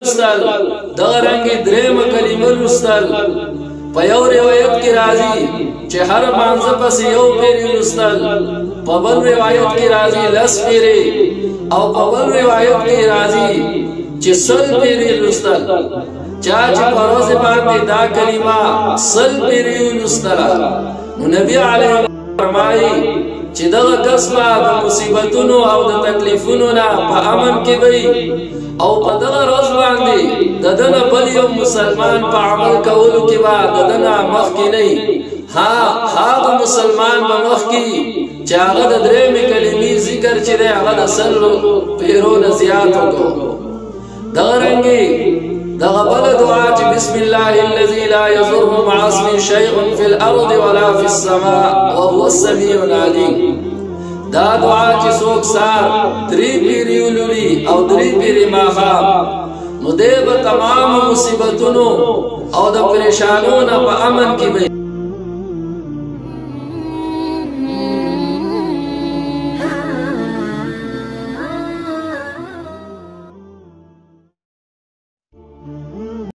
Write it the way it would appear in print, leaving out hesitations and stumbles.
لستل دغه رنګ درېم کلمه لستل په یو روایت کې راځي چې هر مانځه پس یو پیری لستل په بل روایت کې راځي لس پیری او په بل روایت کې راځي چې سل پیری لستل چا چې په ورځ باندې دا کلمه سل پیری لستل نو نبی علیه فرمایي چې دغه کس به د مصیبتونو او د تکلیفونو نه په امن کې وي او په دغه ورځ باندې د ده نه بل یو مسلمان په عمل کولو کې به د ده نه مخکې نه وي هغه مسلمان به مخکې چې هغه د درېیمې کلمې ذکر چې دی هغه د سلو پیرو نه زیات وکړو دغه رنګې دغه بل دعا چې بسم الله الذي لا يضر مع اسمه شيء في الارض ولا في السماء وهو السميع العليم دا دعا چې څوک سار درې پیرې ولولي او درې پیرې ماښام نو دی به تمام مصیبتونو او د پریشانونو په امن کې وي